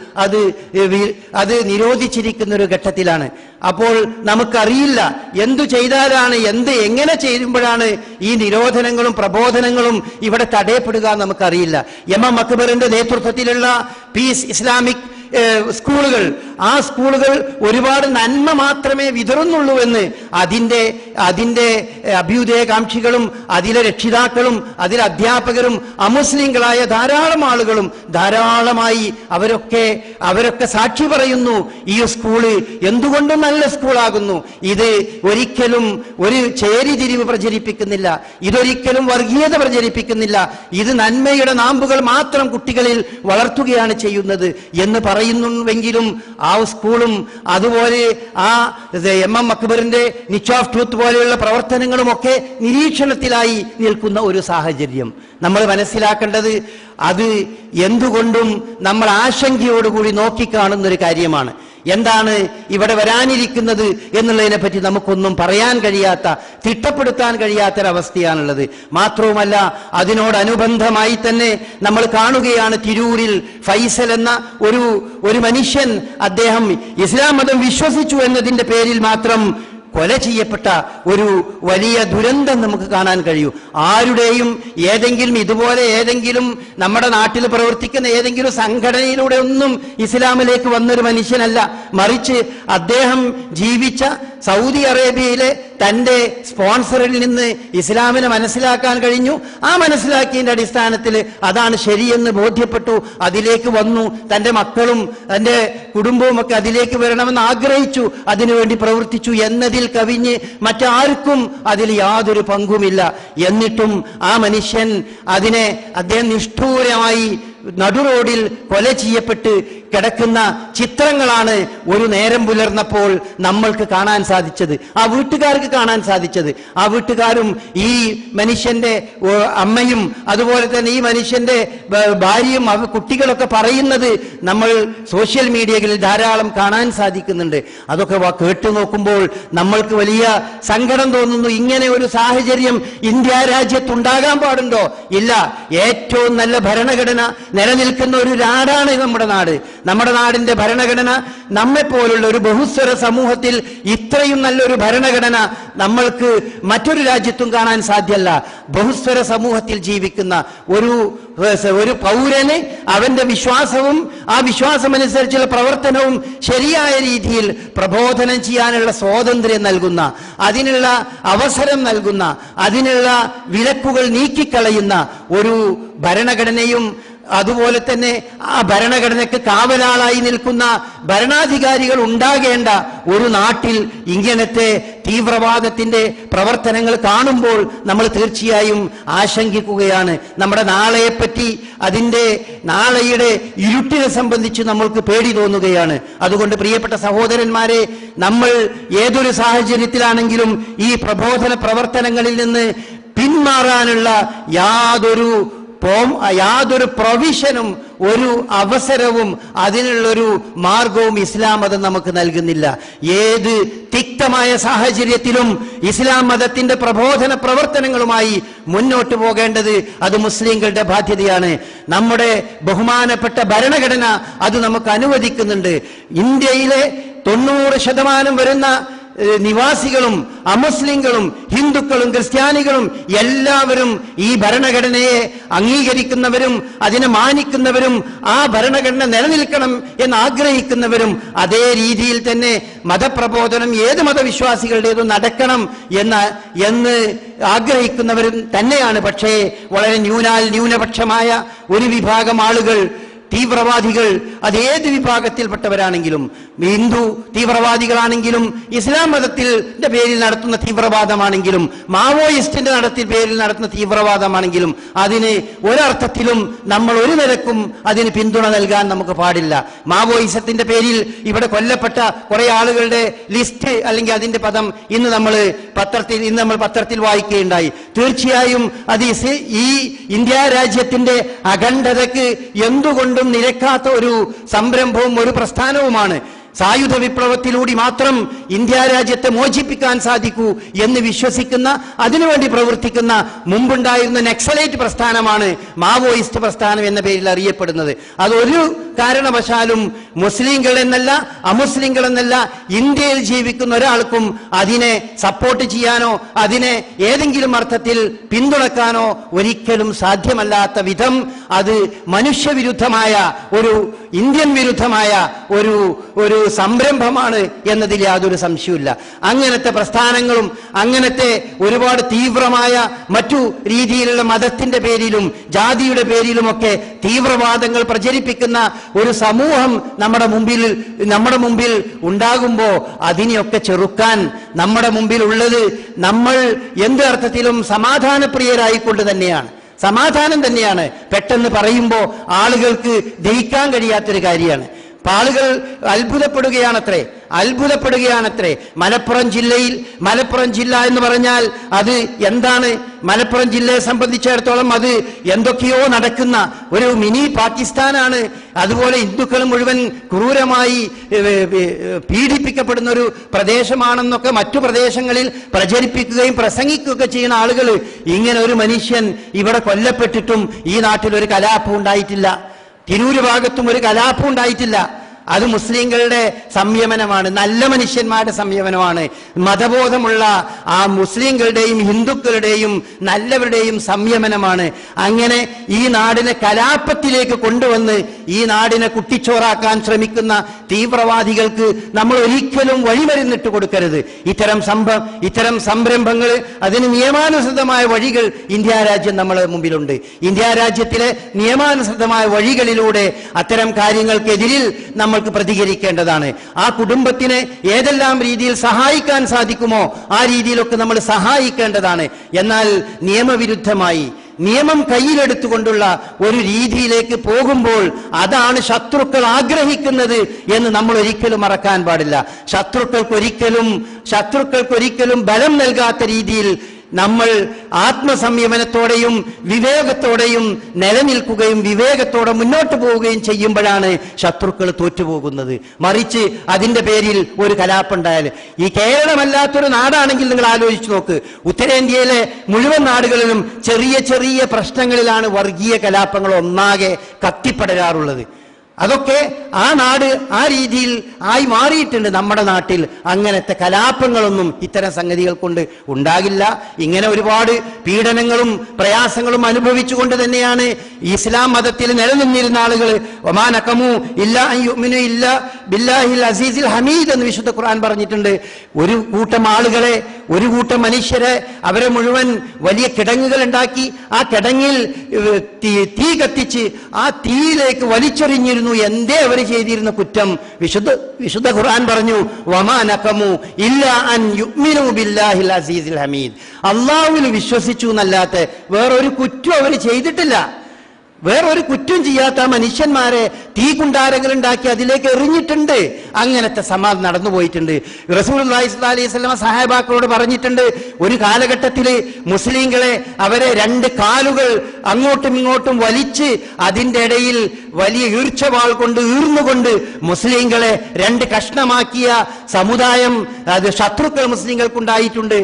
അത് നിരോധിച്ചിരിക്കുന്ന ഒരു ഘട്ടത്തിലാണ്. അപ്പോൾ നമുക്കറിയില്ല എന്തു ചെയ്താലാണ് എങ്ങനെ ചെയ്യുമ്പോഴാണ് ഈ നിരോധനങ്ങളും പ്രബോധനങ്ങളും ഇവിടെ തടയപ്പെടുക നമുക്കറിയില്ല. എം അക്ബറിന്റെ നേതൃത്വത്തിലുള്ള പീസ് ഇസ്ലാമിക് സ്കൂളുകൾ, ആ സ്കൂളുകൾ ഒരുപാട് നന്മ മാത്രമേ വിതറുന്നുള്ളൂ എന്ന് അതിന്റെ അഭ്യുദയകാംക്ഷികളും അതിലെ രക്ഷിതാക്കളും അതിലെ അധ്യാപകരും അമുസ്ലിങ്ങളായ ധാരാളം ആളുകളും ധാരാളമായി അവരൊക്കെ സാക്ഷി പറയുന്നു. ഈ സ്കൂള് എന്തുകൊണ്ടും നല്ല സ്കൂളാകുന്നു. ഇത് ഒരിക്കലും ഒരു ചേരിതിരിവ് പ്രചരിപ്പിക്കുന്നില്ല, ഇതൊരിക്കലും വർഗീയത പ്രചരിപ്പിക്കുന്നില്ല, ഇത് നന്മയുടെ നാമ്പുകൾ മാത്രം കുട്ടികളിൽ വളർത്തുകയാണ് ചെയ്യുന്നത് എന്ന് പറയുന്നുവെങ്കിലും ആ സ്കൂളും അതുപോലെ ആ എം അക്ബറിന്റെ നിച്ച് ഓഫ് ട്രൂത്ത് പോലെയുള്ള പ്രവർത്തനങ്ങളുമൊക്കെ നിരീക്ഷണത്തിലായി നിൽക്കുന്ന ഒരു സാഹചര്യം നമ്മൾ മനസ്സിലാക്കേണ്ടത് അത് എന്തുകൊണ്ടും നമ്മൾ ആശങ്കയോടുകൂടി നോക്കിക്കാണുന്ന ഒരു കാര്യമാണ്. എന്താണ് ഇവിടെ വരാനിരിക്കുന്നത് എന്നുള്ളതിനെ പറ്റി നമുക്കൊന്നും പറയാൻ കഴിയാത്ത, തിട്ടപ്പെടുത്താൻ കഴിയാത്തൊരവസ്ഥയാണുള്ളത്. മാത്രവുമല്ല അതിനോടനുബന്ധമായി തന്നെ നമ്മൾ കാണുകയാണ് തിരൂരിൽ ഫൈസൽ എന്ന ഒരു മനുഷ്യൻ, അദ്ദേഹം ഇസ്ലാം മതം വിശ്വസിച്ചു എന്നതിന്റെ പേരിൽ മാത്രം കൊല ചെയ്യപ്പെട്ട ഒരു വലിയ ദുരന്തം നമുക്ക് കാണാൻ കഴിയും. ആരുടെയും ഇതുപോലെ ഏതെങ്കിലും നമ്മുടെ നാട്ടിൽ പ്രവർത്തിക്കുന്ന ഏതെങ്കിലും സംഘടനയിലൂടെ ഒന്നും ഇസ്ലാമിലേക്ക് വന്നൊരു മനുഷ്യനല്ല, മറിച്ച് അദ്ദേഹം ജീവിച്ച സൗദി അറേബ്യയിലെ തന്റെ സ്പോൺസറിൽ നിന്ന് ഇസ്ലാമിനെ മനസ്സിലാക്കാൻ കഴിഞ്ഞു. ആ മനസ്സിലാക്കിയതിന്റെ അടിസ്ഥാനത്തിൽ അതാണ് ശരിയെന്ന് ബോധ്യപ്പെട്ടു, അതിലേക്ക് വന്നു. തന്റെ മക്കളും തന്റെ കുടുംബവും ഒക്കെ അതിലേക്ക് വരണമെന്ന് ആഗ്രഹിച്ചു, അതിനുവേണ്ടി പ്രവർത്തിച്ചു എന്നതിൽ കവിഞ്ഞ് മറ്റാർക്കും അതിൽ യാതൊരു പങ്കുമില്ല. എന്നിട്ടും ആ മനുഷ്യൻ അദ്ദേഹം നിഷ്ഠൂരമായി നടുറോഡിൽ കൊല ചെയ്യപ്പെട്ട് കിടക്കുന്ന ചിത്രങ്ങളാണ് ഒരു നേരം പുലർന്നപ്പോൾ നമ്മൾക്ക് കാണാൻ സാധിച്ചത്, ആ വീട്ടുകാർക്ക് കാണാൻ സാധിച്ചത്. ആ വീട്ടുകാരും ഈ മനുഷ്യന്റെ അമ്മയും അതുപോലെ തന്നെ ഈ മനുഷ്യന്റെ ഭാര്യയും കുട്ടികളൊക്കെ പറയുന്നത് നമ്മൾ സോഷ്യൽ മീഡിയകളിൽ ധാരാളം കാണാൻ സാധിക്കുന്നുണ്ട്. അതൊക്കെ കേട്ടു നോക്കുമ്പോൾ നമ്മൾക്ക് വലിയ സങ്കടം തോന്നുന്നു. ഇങ്ങനെ ഒരു സാഹചര്യം ഇന്ത്യ രാജ്യത്തുണ്ടാകാൻ പാടുണ്ടോ? ഇല്ല. ഏറ്റവും നല്ല ഭരണഘടന നിലനിൽക്കുന്ന ഒരു നാടാണ് നമ്മുടെ നാട്. നമ്മുടെ നാടിന്റെ ഭരണഘടന നമ്മെപ്പോലുള്ള ഒരു ബഹുസ്വര സമൂഹത്തിൽ ഇത്രയും നല്ലൊരു ഭരണഘടന നമ്മൾക്ക് മറ്റൊരു രാജ്യത്തും കാണാൻ സാധ്യമല്ല. ബഹുസ്വര സമൂഹത്തിൽ ജീവിക്കുന്ന ഒരു പൗരന് അവന്റെ വിശ്വാസവും ആ വിശ്വാസമനുസരിച്ചുള്ള പ്രവർത്തനവും ശരിയായ രീതിയിൽ പ്രബോധനം ചെയ്യാനുള്ള സ്വാതന്ത്ര്യം നൽകുന്ന, അതിനുള്ള അവസരം നൽകുന്ന, അതിനുള്ള വിലക്കുകൾ നീക്കിക്കളയുന്ന ഒരു ഭരണഘടനയും അതുപോലെ തന്നെ ആ ഭരണഘടനയ്ക്ക് കാവലാളായി നിൽക്കുന്ന ഭരണാധികാരികൾ ഉണ്ടാകേണ്ട ഒരു നാട്ടിൽ ഇങ്ങനത്തെ തീവ്രവാദത്തിന്റെ പ്രവർത്തനങ്ങൾ കാണുമ്പോൾ നമ്മൾ തീർച്ചയായും ആശങ്കിക്കുകയാണ്. നമ്മുടെ നാളെയെപ്പറ്റി, അതിന്റെ നാളെയുടെ ഇരുട്ടിനെ സംബന്ധിച്ച് നമ്മൾക്ക് പേടി തോന്നുകയാണ്. അതുകൊണ്ട് പ്രിയപ്പെട്ട സഹോദരന്മാരെ, നമ്മൾ ഏതൊരു സാഹചര്യത്തിലാണെങ്കിലും ഈ പ്രബോധന പ്രവർത്തനങ്ങളിൽ നിന്ന് പിന്മാറാനുള്ള യാതൊരു പ്രൊവിഷനും ഒരു അവസരവും അതിനുള്ളൊരു മാർഗവും ഇസ്ലാം മതം നമുക്ക് നൽകുന്നില്ല. ഏത് തിക്തമായ സാഹചര്യത്തിലും ഇസ്ലാം മതത്തിന്റെ പ്രബോധന പ്രവർത്തനങ്ങളുമായി മുന്നോട്ട് പോകേണ്ടത് അത് മുസ്ലിങ്ങളുടെ ബാധ്യതയാണ്. നമ്മുടെ ബഹുമാനപ്പെട്ട ഭരണഘടന അത് നമുക്ക് അനുവദിക്കുന്നുണ്ട്. ഇന്ത്യയിലെ 90% വരുന്ന നിവാസികളും അമുസ്ലിങ്ങളും ഹിന്ദുക്കളും ക്രിസ്ത്യാനികളും എല്ലാവരും ഈ ഭരണഘടനയെ അംഗീകരിക്കുന്നവരും അതിനെ മാനിക്കുന്നവരും ആ ഭരണഘടന നിലനിൽക്കണം എന്ന് ആഗ്രഹിക്കുന്നവരും അതേ രീതിയിൽ തന്നെ മതപ്രബോധനം ഏത് മതവിശ്വാസികളുടേതും നടക്കണം എന്ന് ആഗ്രഹിക്കുന്നവരും തന്നെയാണ്. പക്ഷേ വളരെ ന്യൂനപക്ഷമായ ഒരു വിഭാഗം ആളുകൾ തീവ്രവാദികൾ അത് ഏത് വിഭാഗത്തിൽപ്പെട്ടവരാണെങ്കിലും, ഹിന്ദു തീവ്രവാദികളാണെങ്കിലും, ഇസ്ലാം മതത്തിന്റെ പേരിൽ നടത്തുന്ന തീവ്രവാദമാണെങ്കിലും, മാവോയിസ്റ്റിന്റെ പേരിൽ നടത്തുന്ന തീവ്രവാദമാണെങ്കിലും, അതിന് ഒരർത്ഥത്തിലും നമ്മൾ ഒരു നിലക്കും അതിന് പിന്തുണ നൽകാൻ നമുക്ക് പാടില്ല. മാവോയിസത്തിന്റെ പേരിൽ ഇവിടെ കൊല്ലപ്പെട്ട കുറെ ആളുകളുടെ ലിസ്റ്റ് അല്ലെങ്കിൽ അതിന്റെ പദം ഇന്ന് നമ്മൾ പത്രത്തിൽ വായിക്കുകയുണ്ടായി. തീർച്ചയായും അത് ഈ ഇന്ത്യ രാജ്യത്തിന്റെ അഖണ്ഡതയ്ക്ക് എന്തുകൊണ്ടും നിരക്കാത്ത ഒരു സംരംഭവും ഒരു പ്രസ്ഥാനവുമാണ്. സായുധ വിപ്ലവത്തിലൂടെ മാത്രം ഇന്ത്യ രാജ്യത്തെ മോചിപ്പിക്കാൻ സാധിക്കൂ എന്ന് വിശ്വസിക്കുന്ന, അതിനുവേണ്ടി പ്രവർത്തിക്കുന്ന മുമ്പുണ്ടായിരുന്ന നക്സലൈറ്റ് പ്രസ്ഥാനമാണ് മാവോയിസ്റ്റ് പ്രസ്ഥാനം എന്ന പേരിൽ അറിയപ്പെടുന്നത്. അതൊരു കാരണവശാലും മുസ്ലിങ്ങൾ എന്നല്ല, അമുസ്ലിങ്ങൾ എന്നല്ല, ഇന്ത്യയിൽ ജീവിക്കുന്ന ഒരാൾക്കും അതിനെ സപ്പോർട്ട് ചെയ്യാനോ അതിനെ ഏതെങ്കിലും അർത്ഥത്തിൽ പിന്തുണക്കാനോ ഒരിക്കലും സാധ്യമല്ലാത്ത വിധം അത് മനുഷ്യവിരുദ്ധമായ ഒരു ഇന്ത്യൻ വിരുദ്ധമായ ഒരു സംരംഭമാണ് എന്നതിൽ യാതൊരു സംശയമില്ല. അങ്ങനത്തെ പ്രസ്ഥാനങ്ങളും അങ്ങനത്തെ ഒരുപാട് തീവ്രമായ മറ്റു രീതിയിലുള്ള മതത്തിന്റെ പേരിലും ജാതിയുടെ പേരിലുമൊക്കെ തീവ്രവാദങ്ങൾ പ്രചരിപ്പിക്കുന്ന ഒരു സമൂഹം നമ്മുടെ മുമ്പിൽ ഉണ്ടാകുമ്പോൾ അതിനെയൊക്കെ ചെറുക്കാൻ നമ്മുടെ മുമ്പിൽ ഉള്ളത് നമ്മൾ എന്ത് അർത്ഥത്തിലും സമാധാനപ്രിയരായിക്കൊണ്ട് തന്നെയാണ്. സമാധാനം തന്നെയാണ്. പെട്ടെന്ന് പറയുമ്പോൾ ആളുകൾക്ക് ദഹിക്കാൻ കഴിയാത്തൊരു കാര്യമാണ്. ആളുകൾ അത്ഭുതപ്പെടുകയാണത്രേ. മലപ്പുറം ജില്ല എന്ന് പറഞ്ഞാൽ അത് എന്താണ്? മലപ്പുറം ജില്ലയെ സംബന്ധിച്ചിടത്തോളം അത് എന്തൊക്കെയോ നടക്കുന്ന ഒരു മിനി പാകിസ്ഥാനാണ്. അതുപോലെ ഹിന്ദുക്കൾ മുഴുവൻ ക്രൂരമായി പീഡിപ്പിക്കപ്പെടുന്ന ഒരു പ്രദേശമാണെന്നൊക്കെ മറ്റു പ്രദേശങ്ങളിൽ പ്രചരിപ്പിക്കുകയും പ്രസംഗിക്കുകയൊക്കെ ചെയ്യുന്ന ആളുകൾ, ഇങ്ങനെ ഒരു മനുഷ്യൻ ഇവിടെ കൊല്ലപ്പെട്ടിട്ടും ഈ നാട്ടിൽ ഒരു കലാപം ഉണ്ടായിട്ടില്ല. തിരൂര് ഭാഗത്തും ഒരു കലാപം ഉണ്ടായിട്ടില്ല. അത് മുസ്ലിങ്ങളുടെ സംയമനമാണ്, നല്ല മനുഷ്യന്മാരുടെ സംയമനമാണ്, മതബോധമുള്ള ആ മുസ്ലിങ്ങളുടെയും ഹിന്ദുക്കളുടെയും നല്ലവരുടെയും സംയമനമാണ്. അങ്ങനെ ഈ നാടിനെ കലാപത്തിലേക്ക് കൊണ്ടുവന്ന് ഈ നാടിനെ കുട്ടിച്ചോറാക്കാൻ ശ്രമിക്കുന്ന തീവ്രവാദികൾക്ക് നമ്മൾ ഒരിക്കലും വഴിമരുന്നിട്ട് കൊടുക്കരുത്. ഇത്തരം സംരംഭങ്ങൾ, അതിന് നിയമാനുസൃതമായ വഴികൾ ഇന്ത്യ രാജ്യം നമ്മളെ മുമ്പിലുണ്ട്. ഇന്ത്യ രാജ്യത്തിലെ നിയമാനുസൃതമായ വഴികളിലൂടെ അത്തരം കാര്യങ്ങൾക്കെതിരിൽ നമ്മൾക്ക് പ്രതികരിക്കേണ്ടതാണ്. ആ കുടുംബത്തിനെ ഏതെല്ലാം രീതിയിൽ സഹായിക്കാൻ സാധിക്കുമോ ആ രീതിയിലൊക്കെ നമ്മൾ സഹായിക്കേണ്ടതാണ്. എന്നാൽ നിയമവിരുദ്ധമായി നിയമം കയ്യിലെടുത്തുകൊണ്ടുള്ള ഒരു രീതിയിലേക്ക് പോകുമ്പോൾ അതാണ് ശത്രുക്കൾ ആഗ്രഹിക്കുന്നത് എന്ന് നമ്മൾ ഒരിക്കലും മറക്കാൻ പാടില്ല. ശത്രുക്കൾക്കൊരിക്കലും ബലം നൽകാത്ത രീതിയിൽ നമ്മൾ ആത്മസംയമനത്തോടെയും വിവേകത്തോടെയും നിലനിൽക്കുകയും വിവേകത്തോടെ മുന്നോട്ട് പോവുകയും ചെയ്യുമ്പോഴാണ് ശത്രുക്കൾ തോറ്റുപോകുന്നത്. മറിച്ച് അതിന്റെ പേരിൽ ഒരു കലാപമുണ്ടായാൽ, ഈ കേരളമല്ലാത്തൊരു നാടാണെങ്കിൽ നിങ്ങൾ ആലോചിച്ച് നോക്ക്, ഉത്തരേന്ത്യയിലെ മുഴുവൻ നാടുകളിലും ചെറിയ ചെറിയ പ്രശ്നങ്ങളിലാണ് വർഗീയ കലാപങ്ങൾ ഒന്നാകെ കത്തിപ്പടരാറുള്ളത്. അതൊക്കെ ആ നാട് ആ രീതിയിൽ ആയി മാറിയിട്ടുണ്ട്. നമ്മുടെ നാട്ടിൽ അങ്ങനത്തെ കലാപങ്ങളൊന്നും ഇത്തരം സംഗതികൾ കൊണ്ട് ഉണ്ടാകില്ല. ഇങ്ങനെ ഒരുപാട് പീഡനങ്ങളും പ്രയാസങ്ങളും അനുഭവിച്ചുകൊണ്ട് തന്നെയാണ് ഇസ്ലാം മതത്തിൽ നിലനിന്നിരുന്ന ആളുകൾ ഒമാനക്കമു ഇല്ലാ യുഅ്മിനു ഇല്ലാ ബില്ലാഹിൽ അസീസിൽ ഹമീദ് എന്ന് വിശുദ്ധ ഖുർആൻ പറഞ്ഞിട്ടുണ്ട്. ഒരു കൂട്ടം ആളുകളെ, ഒരു കൂട്ടം മനുഷ്യരെ, അവരെ മുഴുവൻ വലിയ കിടങ്ങുകൾ ഉണ്ടാക്കി ആ കിടങ്ങിൽ തീ കത്തിച്ച് ആ തീയിലേക്ക് വലിച്ചെറിഞ്ഞിരുന്നു. എന്തേ അവർ ചെയ്തിരുന്ന കുറ്റം? വിശുദ്ധ ഖുർആൻ പറഞ്ഞു, വമാ നഖമു ഇല്ലാ അൻ യുഅ്മിനു ബില്ലാഹിൽ അസീസിൽ ഹമീദ്. അല്ലാഹുവിൽ വിശ്വസിച്ചു എന്നല്ലാത്ത വേറൊരു കുറ്റം അവർ ചെയ്തിട്ടില്ല. വേറൊരു കുറ്റം ചെയ്യാത്ത മനുഷ്യന്മാരെ തീകുണ്ടാരങ്ങൾ ഉണ്ടാക്കി അതിലേക്ക് എറിഞ്ഞിട്ടുണ്ട്. അങ്ങനത്തെ സമാധി നടന്നു പോയിട്ടുണ്ട്. റസൂലുള്ളാഹി സ്വല്ലല്ലാഹി അലൈഹി വസല്ലം സഹാബാക്കളോട് പറഞ്ഞിട്ടുണ്ട്, ഒരു കാലഘട്ടത്തിൽ മുസ്ലിങ്ങളെ അവരെ രണ്ട് കാലുകൾ അങ്ങോട്ടും ഇങ്ങോട്ടും വലിച്ച് അതിൻ്റെ ഇടയിൽ വലിയ ഈർച്ചവാൾ കൊണ്ട് ഈർന്നുകൊണ്ട് മുസ്ലിങ്ങളെ രണ്ട് കഷ്ണമാക്കിയ സമുദായം, അത് ശത്രുക്കൾ മുസ്ലിങ്ങൾക്കുണ്ടായിട്ടുണ്ട്.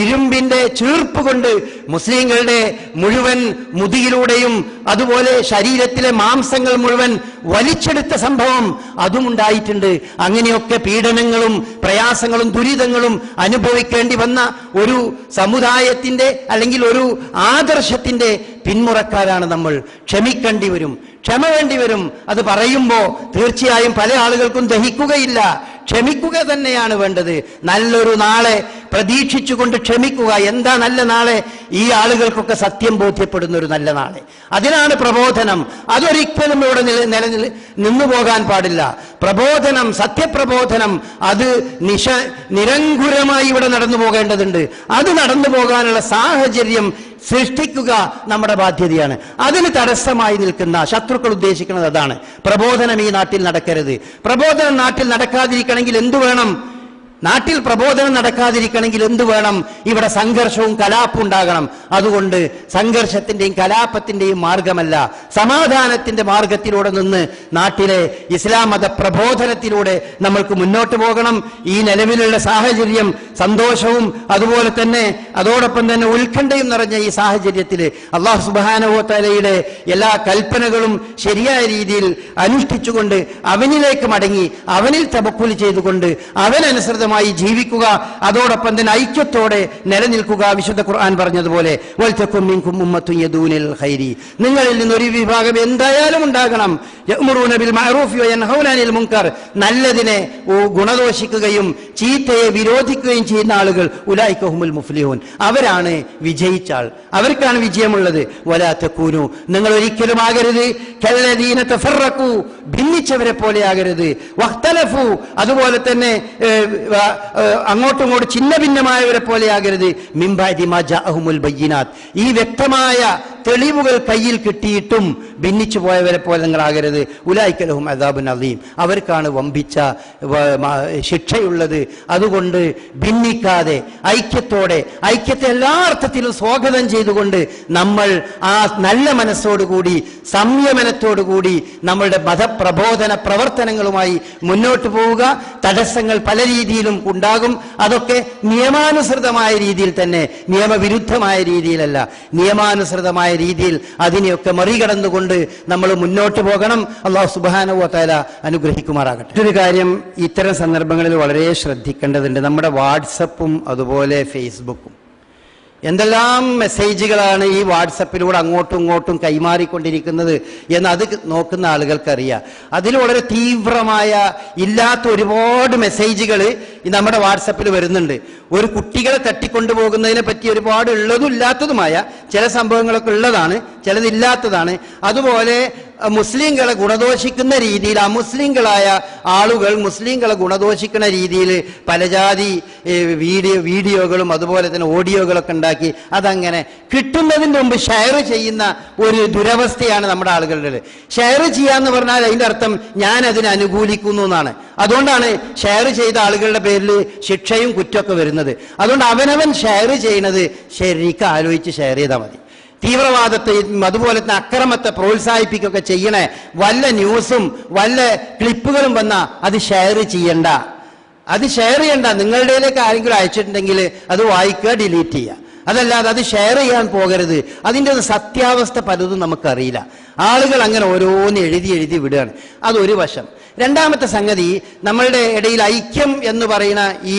ഇരുമ്പിന്റെ ചീർപ്പ് കൊണ്ട് മുസ്ലിങ്ങളുടെ മുഴുവൻ മുതുകിലൂടെയും അതുപോലെ ശരീരത്തിലെ മാംസങ്ങൾ മുഴുവൻ വലിച്ചെടുത്ത സംഭവം അതും ഉണ്ടായിട്ടുണ്ട്. അങ്ങനെയൊക്കെ പീഡനങ്ങളും പ്രയാസങ്ങളും ദുരിതങ്ങളും അനുഭവിക്കേണ്ടി വന്ന ഒരു സമുദായത്തിന്റെ അല്ലെങ്കിൽ ഒരു ആദർശത്തിന്റെ പിന്മുറക്കാരാണ് നമ്മൾ. ക്ഷമിക്കേണ്ടി വരും, ക്ഷമ വേണ്ടി വരും. അത് പറയുമ്പോൾ തീർച്ചയായും പല ആളുകൾക്കും ദഹിക്കുകയില്ല. ക്ഷമിക്കുക തന്നെയാണ് വേണ്ടത്. നല്ലൊരു നാളെ പ്രതീക്ഷിച്ചുകൊണ്ട് ക്ഷമിക്കുക. എന്താ നല്ല നാളെ? ഈ ആളുകൾക്കൊക്കെ സത്യം ബോധ്യപ്പെടുന്ന ഒരു നല്ല നാളെ. അതിനാണ് പ്രബോധനം. അതൊരിക്കലും ഇവിടെ നിന്നു പോകാൻ പാടില്ല. പ്രബോധനം, സത്യപ്രബോധനം, അത് നിരങ്കുരമായി ഇവിടെ നടന്നു പോകേണ്ടതുണ്ട്. അത് നടന്നു പോകാനുള്ള സാഹചര്യം സൃഷ്ടിക്കുക നമ്മുടെ ബാധ്യതയാണ്. അതിന് തടസ്സമായി നിൽക്കുന്ന ശത്രുക്കൾ ഉദ്ദേശിക്കുന്നത് അതാണ്. പ്രബോധനം ഈ നാട്ടിൽ നടക്കരുത്. പ്രബോധനം നാട്ടിൽ നടക്കാതിരിക്കണമെങ്കിൽ എന്തു വേണം? നാട്ടിൽ പ്രബോധനം നടക്കാതിരിക്കണമെങ്കിൽ എന്തു വേണം? ഇവിടെ സംഘർഷവും കലാപ്പും ഉണ്ടാകണം. അതുകൊണ്ട് സംഘർഷത്തിന്റെയും കലാപത്തിന്റെയും മാർഗമല്ല, സമാധാനത്തിന്റെ മാർഗത്തിലൂടെ നിന്ന് നാട്ടിലെ ഇസ്ലാം മത പ്രബോധനത്തിലൂടെ നമ്മൾക്ക് മുന്നോട്ട് പോകണം. ഈ നിലവിലുള്ള സാഹചര്യം സന്തോഷവും അതുപോലെ തന്നെ അതോടൊപ്പം തന്നെ ഉത്കണ്ഠയും നിറഞ്ഞ ഈ സാഹചര്യത്തിൽ അല്ലാഹു സുബ്ഹാനഹു വ തആലയുടെ എല്ലാ കൽപ്പനകളും ശരിയായ രീതിയിൽ അനുഷ്ഠിച്ചുകൊണ്ട് അവനിലേക്ക് മടങ്ങി അവനിൽ തവക്കുൽ ചെയ്തുകൊണ്ട് അവനനുസൃതമായി ജീവിക്കുക. അതോടൊപ്പം തന്നെ ഐക്യത്തോടെ നിലനിൽക്കുക. വിശുദ്ധ ഖുർആൻ പറഞ്ഞതുപോലെ വൽതകും മിൻകും ഉമ്മത്തുൻ യദൂനൽ ഖൈരി, നിങ്ങളിൽ നിന്നൊരു വിഭാഗം എന്തായാലും ഉണ്ടാകണം. യഅ്മുറൂന ബിൽ മഅറൂഫി വയൻഹൗന അനിൽ മുൻകർ, നല്ലതിനെ ഗുണദോഷിക്കുകയും ചീത്തയെ വിരോധിക്കുകയും ചെയ്യുന്ന ആളുകൾ ഉലൈക ഹുമുൽ മുഫ്ലിഹൂൻ, അവരാണ് വിജയിച്ച ആൾ, അവർക്കാണ് വിജയമുള്ളത്. വലാ തകൂനു, നിങ്ങൾ ഒരിക്കലും ആകരുത് കല്ലദീന തഫറഖു, ഭിന്നിച്ചവരെ പോലെ ആകരുത്. വഖ്തലഫു, അതുപോലെ തന്നെ അങ്ങോട്ടും ഇങ്ങോട്ടും ചിന്ന ഭിന്നമായവരെ പോലെ ആകരുത്. മിൻ ബഅദി മാ ജാഅഹുമുൽ ബയ്യിനാത്ത്, ഈ വ്യക്തമായ തെളിവുകൾ കയ്യിൽ കിട്ടിയിട്ടും ഭിന്നിച്ചു പോയവരെ പോലെ നിങ്ങളാകരുത്. ഉലൈക ലഹും അദാബുൻ അദീം, അവർക്കാണ് വമ്പിച്ച ശിക്ഷയുള്ളത്. അതുകൊണ്ട് ഭിന്നിക്കാതെ ഐക്യത്തോടെ, ഐക്യത്തെ എല്ലാ അർത്ഥത്തിലും സ്വാഗതം ചെയ്തുകൊണ്ട് നമ്മൾ ആ നല്ല മനസ്സോടുകൂടി സംയമനത്തോടുകൂടി നമ്മളുടെ മതപ്രബോധന പ്രവർത്തനങ്ങളുമായി മുന്നോട്ട് പോവുക. തടസ്സങ്ങൾ പല രീതിയിലും ഉണ്ടാകും. അതൊക്കെ നിയമാനുസൃതമായ രീതിയിൽ തന്നെ, നിയമവിരുദ്ധമായ രീതിയിലല്ല, നിയമാനുസൃതമായ രീതിയിൽ അതിനെയൊക്കെ മറികടന്നുകൊണ്ട് നമ്മൾ മുന്നോട്ട് പോകണം. അല്ലാഹു സുബ്ഹാനഹു വ തആല അനുഗ്രഹിക്കുമാറാകട്ടെ. മറ്റൊരു കാര്യം ഇത്തരം സന്ദർഭങ്ങളിൽ വളരെ ശ്രദ്ധിക്കേണ്ടതുണ്ട്. നമ്മുടെ വാട്സപ്പും അതുപോലെ ഫേസ്ബുക്കും, എന്തെല്ലാം മെസ്സേജുകളാണ് ഈ വാട്സപ്പിലൂടെ അങ്ങോട്ടും ഇങ്ങോട്ടും കൈമാറിക്കൊണ്ടിരിക്കുന്നത് എന്ന് അത് നോക്കുന്ന ആളുകൾക്കറിയാം. അതിൽ വളരെ തീവ്രമായ ഇല്ലാത്ത ഒരുപാട് മെസ്സേജുകൾ നമ്മുടെ വാട്സപ്പിൽ വരുന്നുണ്ട്. ഒരു കുട്ടികളെ തട്ടിക്കൊണ്ടുപോകുന്നതിനെ പറ്റി ഒരുപാട് ഉള്ളതും ഇല്ലാത്തതുമായ ചില സംഭവങ്ങളൊക്കെ ഉള്ളതാണ്, ചിലതില്ലാത്തതാണ്. അതുപോലെ മുസ്ലിങ്ങളെ ഗുണദോഷിക്കുന്ന രീതിയിൽ അമുസ്ലിങ്ങളായ ആളുകൾ മുസ്ലിങ്ങളെ ഗുണദോഷിക്കുന്ന രീതിയിൽ പലജാതി വീഡിയോകളും അതുപോലെ തന്നെ ഓഡിയോകളൊക്കെ ഉണ്ടാക്കി അതങ്ങനെ കിട്ടുന്നതിന് മുമ്പ് ഷെയർ ചെയ്യുന്ന ഒരു ദുരവസ്ഥയാണ് നമ്മുടെ ആളുകളുടെ. ഷെയർ ചെയ്യാന്ന് പറഞ്ഞാൽ അതിൻ്റെ അർത്ഥം ഞാൻ അതിനെ അനുകൂലിക്കുന്നു എന്നാണ്. അതുകൊണ്ടാണ് ഷെയർ ചെയ്ത ആളുകളുടെ പേരിൽ ശിക്ഷയും കുറ്റമൊക്കെ വരുന്നത്. അതുകൊണ്ട് അവനവൻ ഷെയർ ചെയ്യുന്നത് ശരിക്കും ആലോചിച്ച് ഷെയർ ചെയ്താൽ മതി. തീവ്രവാദത്തെയും അതുപോലെ തന്നെ അക്രമത്തെ പ്രോത്സാഹിപ്പിക്കുകയൊക്കെ ചെയ്യണേ വല്ല ന്യൂസും വല്ല ക്ലിപ്പുകളും വന്നാൽ അത് ഷെയർ ചെയ്യണ്ട, അത് ഷെയർ ചെയ്യണ്ട. നിങ്ങളുടേലേക്ക് ആരെങ്കിലും അയച്ചിട്ടുണ്ടെങ്കിൽ അത് വായിക്കുക, ഡിലീറ്റ് ചെയ്യുക. അതല്ലാതെ അത് ഷെയർ ചെയ്യാൻ പോകരുത്. അതിൻ്റെ സത്യാവസ്ഥ പലതും നമുക്കറിയില്ല. ആളുകൾ അങ്ങനെ ഓരോന്ന് എഴുതി വിടുകയാണ്. അതൊരു വശം. രണ്ടാമത്തെ സംഗതി, നമ്മളുടെ ഇടയിൽ ഐക്യം എന്ന് പറയുന്ന ഈ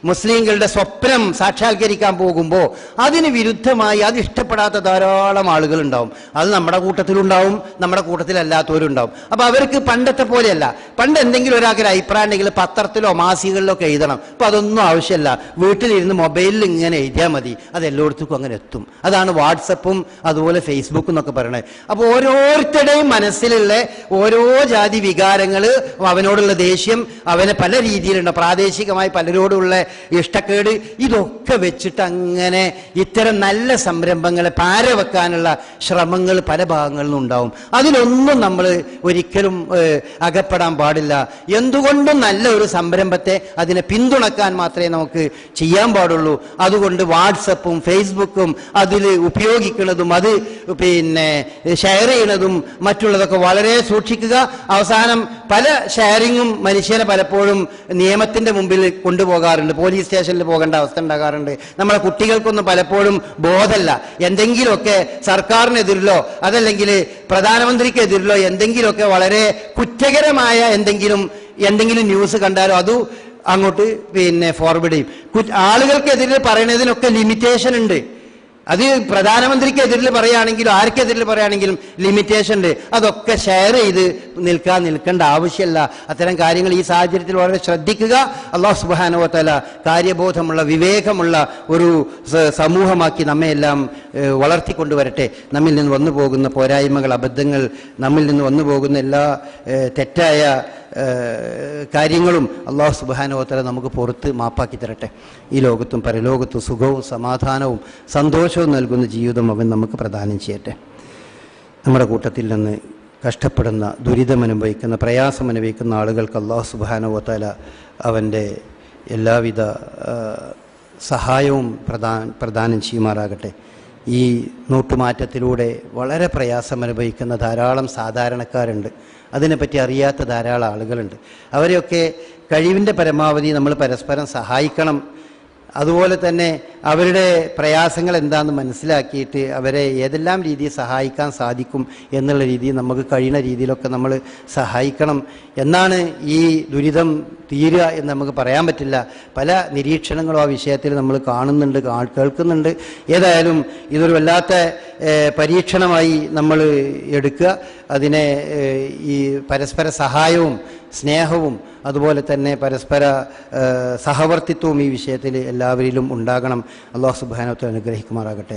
മുസ്ലിങ്ങളുടെ സ്വപ്നം സാക്ഷാത്കരിക്കാൻ പോകുമ്പോൾ അതിന് വിരുദ്ധമായി അത് ഇഷ്ടപ്പെടാത്ത ധാരാളം ആളുകൾ ഉണ്ടാവും. അത് നമ്മുടെ കൂട്ടത്തിലുണ്ടാവും, നമ്മുടെ കൂട്ടത്തിലല്ലാത്തവരുണ്ടാവും. അപ്പൊ അവർക്ക് പണ്ടത്തെ പോലെയല്ല. പണ്ട് എന്തെങ്കിലും ഒരാൾക്കൊരു അഭിപ്രായം ഉണ്ടെങ്കിൽ പത്രത്തിലോ മാസികകളിലോ ഒക്കെ എഴുതണം. അപ്പൊ അതൊന്നും ആവശ്യമില്ല. വീട്ടിലിരുന്ന് മൊബൈലിൽ ഇങ്ങനെ എഴുതിയാൽ മതി, അത് എല്ലായിടത്തും അങ്ങനെ എത്തും. അതാണ് വാട്സപ്പും അതുപോലെ ഫേസ്ബുക്കും എന്നൊക്കെ പറയണത്. അപ്പൊ ഓരോരുത്തരുടെയും മനസ്സിലുള്ള ഓരോ ജാതി വികാരങ്ങൾ, അവനോടുള്ള ദേഷ്യം, അവനെ പല രീതിയിലുണ്ട്, പ്രാദേശികമായി പലരോടുള്ള ഇഷ്ടക്കേട്, ഇതൊക്കെ വെച്ചിട്ട് അങ്ങനെ ഇത്തരം നല്ല സംരംഭങ്ങളെ പാരവെക്കാനുള്ള ശ്രമങ്ങൾ പല ഭാഗങ്ങളിൽ നിന്നും ഉണ്ടാവും. അതിലൊന്നും നമ്മൾ ഒരിക്കലും അകപ്പെടാൻ പാടില്ല. എന്തുകൊണ്ടും നല്ല ഒരു സംരംഭത്തെ അതിനെ പിന്തുണക്കാൻ മാത്രമേ നമുക്ക് ചെയ്യാൻ പാടുള്ളൂ. അതുകൊണ്ട് വാട്സപ്പും ഫേസ്ബുക്കും അതിൽ ഉപയോഗിക്കുന്നതും അത് ഷെയർ ചെയ്യുന്നതും മറ്റുള്ളതൊക്കെ വളരെ സൂക്ഷിക്കുക. അവസാനം പല ഷെയറിങ്ങും മനുഷ്യനെ പലപ്പോഴും നിയമത്തിന്റെ മുമ്പിൽ കൊണ്ടുപോകാറുണ്ട്. പോലീസ് സ്റ്റേഷനിൽ പോകേണ്ട അവസ്ഥ ഉണ്ടാകാറുണ്ട്. നമ്മളെ കുട്ടികൾക്കൊന്നും പലപ്പോഴും ബോധമല്ല. എന്തെങ്കിലുമൊക്കെ സർക്കാരിനെതിരിലോ അതല്ലെങ്കിൽ പ്രധാനമന്ത്രിക്കെതിരിലോ എന്തെങ്കിലുമൊക്കെ വളരെ കുറ്റകരമായ എന്തെങ്കിലും ന്യൂസ് കണ്ടാലോ അത് അങ്ങോട്ട് ഫോർവേഡ് ചെയ്യും. ആളുകൾക്കെതിരെ പറയുന്നതിനൊക്കെ ലിമിറ്റേഷൻ ഉണ്ട്. അത് പ്രധാനമന്ത്രിക്കെതിരിൽ പറയുകയാണെങ്കിലും ആർക്കെതിരിൽ പറയുകയാണെങ്കിലും ലിമിറ്റേഷൻ ഉണ്ട്. അതൊക്കെ ഷെയർ ചെയ്ത് നിൽക്കേണ്ട ആവശ്യമില്ല. അത്തരം കാര്യങ്ങൾ ഈ സാഹചര്യത്തിൽ വളരെ ശ്രദ്ധിക്കുക. അല്ലാഹു സുബ്ഹാനഹു വ തആല കാര്യബോധമുള്ള വിവേകമുള്ള ഒരു സമൂഹമാക്കി നമ്മയെല്ലാം വളർത്തിക്കൊണ്ടുവരട്ടെ. നമ്മിൽ നിന്ന് വന്നു പോകുന്ന പോരായ്മകൾ, അബദ്ധങ്ങൾ, നമ്മിൽ നിന്ന് വന്നു പോകുന്ന എല്ലാ തെറ്റായ കാര്യങ്ങളും അല്ലാഹു സുബ്ഹാനഹു വ തആല നമുക്ക് പുറത്ത് മാപ്പാക്കി തരട്ടെ. ഈ ലോകത്തും പരലോകത്തും സുഖവും സമാധാനവും സന്തോഷവും നൽകുന്ന ജീവിതം അവൻ നമുക്ക് പ്രദാനം ചെയ്യട്ടെ. നമ്മുടെ കൂട്ടത്തിൽ നിന്ന് കഷ്ടപ്പെടുന്ന, ദുരിതമനുഭവിക്കുന്ന, പ്രയാസമനുഭവിക്കുന്ന ആളുകൾക്ക് അല്ലാഹു സുബ്ഹാനഹു വ തആല അവൻ്റെ എല്ലാവിധ സഹായവും പ്രദാനം ചെയ്യുമാറാകട്ടെ. ഈ നോട്ടുമാറ്റത്തിലൂടെ വളരെ പ്രയാസമനുഭവിക്കുന്ന ധാരാളം സാധാരണക്കാരുണ്ട്. അതിനെപ്പറ്റി അറിയാത്ത ധാരാളം ആളുകളുണ്ട്. അവരെയൊക്കെ കഴിവിൻ്റെ പരമാവധി നമ്മൾ പരസ്പരം സഹായിക്കണം. അതുപോലെ തന്നെ അവരുടെ പ്രയാസങ്ങൾ എന്താണെന്ന് മനസ്സിലാക്കിയിട്ട് അവരെ ഏതെല്ലാം രീതിയിൽ സഹായിക്കാൻ സാധിക്കും എന്നുള്ള രീതിയിൽ നമുക്ക് കഴിയുന്ന രീതിയിലൊക്കെ നമ്മൾ സഹായിക്കണം. എന്നാണ് ഈ ദുരിതം തീരുക എന്ന് നമുക്ക് പറയാൻ പറ്റില്ല. പല നിരീക്ഷണങ്ങളും ആ വിഷയത്തിൽ നമ്മൾ കാണുന്നുണ്ട്, കേൾക്കുന്നുണ്ട്. ഏതായാലും ഇതൊരു വല്ലാത്ത പരീക്ഷണമായി നമ്മൾ എടുക്കുക. അതിനെ ഈ പരസ്പര സഹായവും സ്നേഹവും അതുപോലെ തന്നെ പരസ്പര സഹവർത്തിത്വവും ഈ വിഷയത്തിൽ എല്ലാവരിലും ഉണ്ടാകണം. അല്ലാഹു സുബ്ഹാനഹു വ തആല അനുഗ്രഹിക്കുമാറാകട്ടെ.